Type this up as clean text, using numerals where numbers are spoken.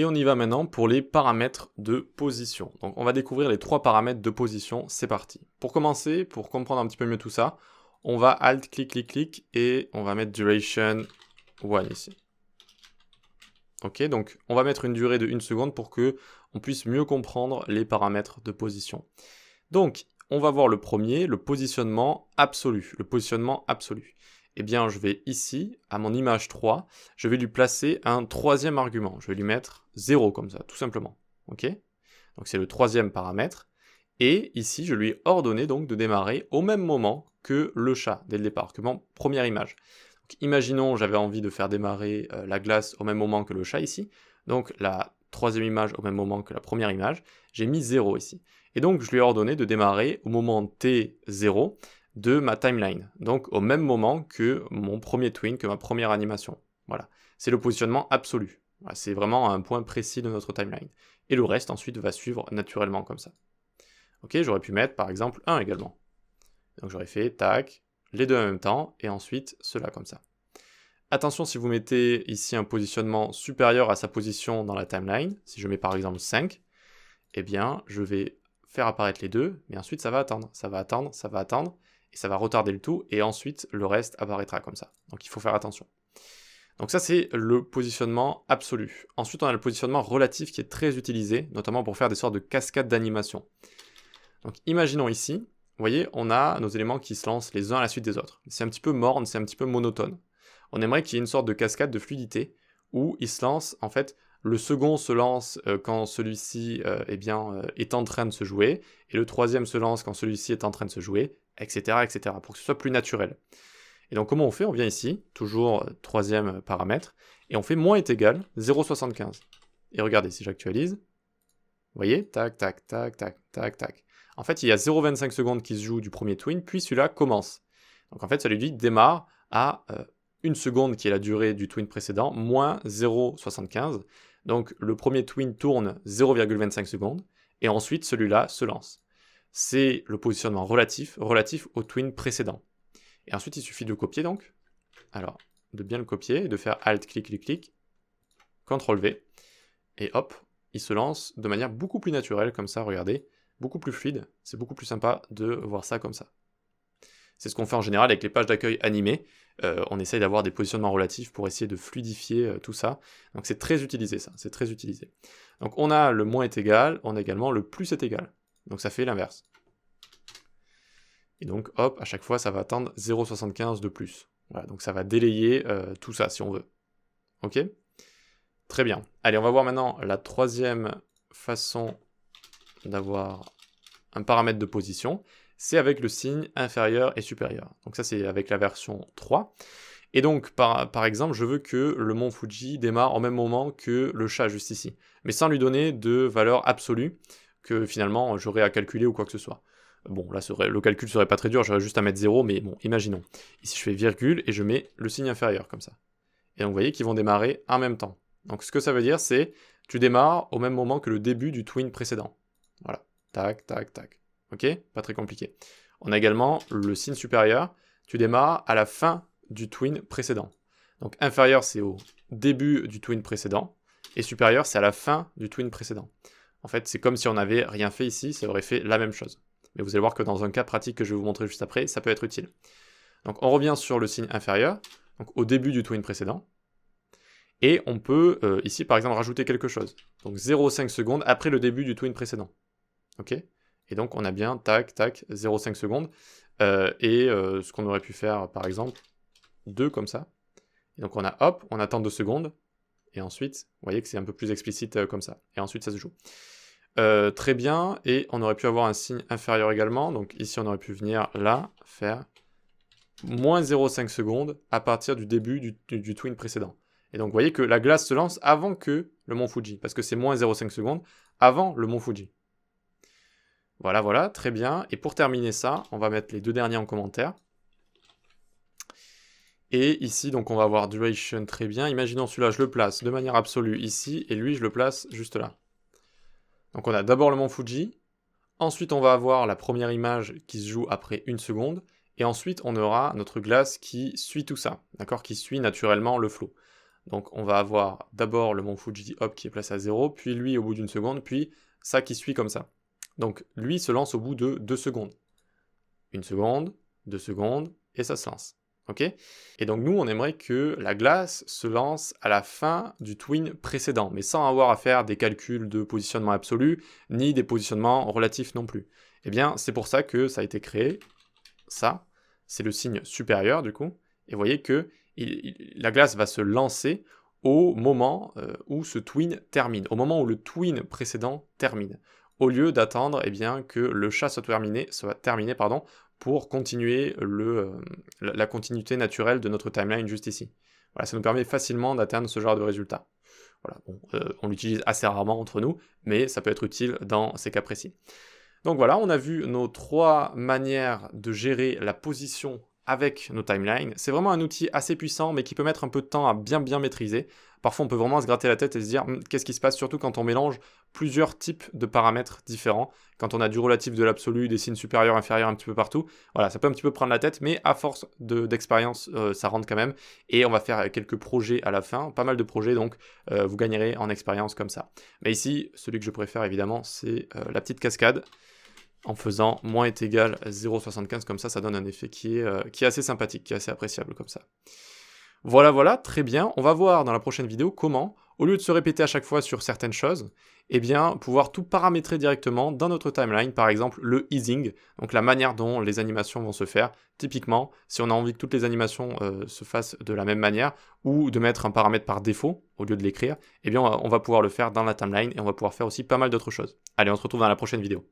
Et on y va maintenant pour les paramètres de position. Donc on va découvrir les 3 paramètres de position, c'est parti. Pour commencer, pour comprendre un petit peu mieux tout ça, on va Alt, clic, clic, clic, et on va mettre Duration 1 ici. Ok, donc on va mettre une durée de 1 seconde pour que on puisse mieux comprendre les paramètres de position. Donc, on va voir le premier, le positionnement absolu. Le positionnement absolu. Eh bien, je vais ici, à mon image 3, je vais lui placer un troisième argument. Je vais lui mettre 0 comme ça, tout simplement. Ok? Donc c'est le troisième paramètre. Et ici, je lui ai ordonné donc de démarrer au même moment que le chat, dès le départ, que mon première image. Donc, imaginons, j'avais envie de faire démarrer la glace au même moment que le chat ici. Donc la troisième image au même moment que la première image. J'ai mis 0 ici. Et donc, je lui ai ordonné de démarrer au moment t0 de ma timeline. Donc, au même moment que mon premier twin, que ma première animation. Voilà. C'est le positionnement absolu. Voilà, c'est vraiment un point précis de notre timeline. Et le reste, ensuite, va suivre naturellement comme ça. Ok, j'aurais pu mettre, par exemple, 1 également. Donc, j'aurais fait, tac, les deux en même temps, et ensuite, cela comme ça. Attention, si vous mettez ici un positionnement supérieur à sa position dans la timeline, si je mets par exemple 5, eh bien, je vais faire apparaître les deux, mais ensuite ça va attendre, ça va attendre, ça va attendre, et ça va retarder le tout, et ensuite le reste apparaîtra comme ça. Donc il faut faire attention. Donc ça c'est le positionnement absolu. Ensuite on a le positionnement relatif qui est très utilisé, notamment pour faire des sortes de cascades d'animation. Donc imaginons ici, vous voyez, on a nos éléments qui se lancent les uns à la suite des autres. C'est un petit peu morne, c'est un petit peu monotone. On aimerait qu'il y ait une sorte de cascade de fluidité, où il se lance, en fait, le second se lance quand celui-ci est en train de se jouer, et le troisième se lance quand celui-ci est en train de se jouer, etc., etc., pour que ce soit plus naturel. Et donc comment on fait? On vient ici, toujours troisième paramètre, et on fait moins est égal 0,75. Et regardez, si j'actualise, vous voyez, tac, tac, tac, tac, tac, tac. En fait, il y a 0,25 secondes qui se joue du premier twin, puis celui-là commence. Donc en fait, ça lui dit démarre à 1 seconde qui est la durée du twin précédent, moins 0,75. Donc le premier twin tourne 0,25 secondes, et ensuite celui-là se lance. C'est le positionnement relatif au twin précédent. Et ensuite il suffit de le copier donc. Alors, de bien le copier, et de faire Alt, clic, clic, clic, CTRL V, et hop, il se lance de manière beaucoup plus naturelle, comme ça, regardez, beaucoup plus fluide, c'est beaucoup plus sympa de voir ça comme ça. C'est ce qu'on fait en général avec les pages d'accueil animées. On essaye d'avoir des positionnements relatifs pour essayer de fluidifier tout ça. Donc c'est très utilisé ça, c'est très utilisé. Donc on a le moins est égal, on a également le plus est égal. Donc ça fait l'inverse. Et donc hop, à chaque fois ça va attendre 0,75 de plus. Voilà, donc ça va délayer tout ça si on veut. Ok? Très bien. Allez, on va voir maintenant la troisième façon d'avoir un paramètre de position. C'est avec le signe inférieur et supérieur. Donc ça c'est avec la version 3. Et donc par exemple je veux que le mont Fuji démarre au même moment que le chat juste ici, mais sans lui donner de valeur absolue que finalement j'aurais à calculer ou quoi que ce soit. Bon là le calcul serait pas très dur, j'aurais juste à mettre 0, mais bon imaginons. Ici je fais virgule et je mets le signe inférieur comme ça. Et donc vous voyez qu'ils vont démarrer en même temps. Donc ce que ça veut dire c'est tu démarres au même moment que le début du twin précédent. Voilà, tac, tac, tac. Ok? Pas très compliqué. On a également le signe supérieur. Tu démarres à la fin du twin précédent. Donc inférieur, c'est au début du twin précédent. Et supérieur, c'est à la fin du twin précédent. En fait, c'est comme si on n'avait rien fait ici, ça aurait fait la même chose. Mais vous allez voir que dans un cas pratique que je vais vous montrer juste après, ça peut être utile. Donc on revient sur le signe inférieur, donc au début du twin précédent. Et on peut ici, par exemple, rajouter quelque chose. Donc 0,5 secondes après le début du twin précédent. Ok? Et donc on a bien, tac, tac, 0,5 secondes. Ce qu'on aurait pu faire, par exemple, 2 comme ça. Et donc on a, hop, on attend 2 secondes. Et ensuite, vous voyez que c'est un peu plus explicite comme ça. Et ensuite, ça se joue. Très bien. Et on aurait pu avoir un signe inférieur également. Donc ici, on aurait pu venir là, faire moins 0,5 secondes à partir du début du twin précédent. Et donc vous voyez que la glace se lance avant que le mont Fuji. Parce que c'est moins 0,5 secondes avant le mont Fuji. Voilà, voilà, très bien. Et pour terminer ça, on va mettre les deux derniers en commentaire. Et ici, donc on va avoir duration, très bien. Imaginons celui-là, je le place de manière absolue ici, et lui, je le place juste là. Donc on a d'abord le mont Fuji, ensuite on va avoir la première image qui se joue après 1 seconde, et ensuite on aura notre glace qui suit tout ça, d'accord, qui suit naturellement le flow. Donc on va avoir d'abord le Mont Fuji hop qui est placé à 0, puis lui au bout d'une seconde, puis ça qui suit comme ça. Donc lui se lance au bout de 2 secondes. 1 seconde, 2 secondes, et ça se lance. Ok? Et donc nous, on aimerait que la glace se lance à la fin du twin précédent, mais sans avoir à faire des calculs de positionnement absolu, ni des positionnements relatifs non plus. Eh bien, c'est pour ça que ça a été créé. Ça, c'est le signe supérieur du coup. Et vous voyez que la glace va se lancer au moment où ce twin termine, au moment où le twin précédent termine, au lieu d'attendre eh bien, que le chat soit terminé pour continuer la continuité naturelle de notre timeline juste ici. Voilà, ça nous permet facilement d'atteindre ce genre de résultat. Voilà, bon, on l'utilise assez rarement entre nous, mais ça peut être utile dans ces cas précis. Donc voilà, on a vu nos 3 manières de gérer la position avec nos timelines. C'est vraiment un outil assez puissant, mais qui peut mettre un peu de temps à bien maîtriser. Parfois, on peut vraiment se gratter la tête et se dire qu'est-ce qui se passe, surtout quand on mélange plusieurs types de paramètres différents, quand on a du relatif, de l'absolu, des signes supérieurs, inférieurs un petit peu partout. Voilà, ça peut un petit peu prendre la tête, mais à force d'expérience, ça rentre quand même. Et on va faire quelques projets à la fin, pas mal de projets, donc vous gagnerez en expérience comme ça. Mais ici, celui que je préfère évidemment, c'est la petite cascade. En faisant moins est égal à 0,75, comme ça donne un effet qui est assez sympathique, qui est assez appréciable comme ça. Voilà, très bien. On va voir dans la prochaine vidéo comment, au lieu de se répéter à chaque fois sur certaines choses, eh bien, pouvoir tout paramétrer directement dans notre timeline, par exemple le easing, donc la manière dont les animations vont se faire. Typiquement, si on a envie que toutes les animations se fassent de la même manière, ou de mettre un paramètre par défaut, au lieu de l'écrire, eh bien, on va pouvoir le faire dans la timeline, et on va pouvoir faire aussi pas mal d'autres choses. Allez, on se retrouve dans la prochaine vidéo.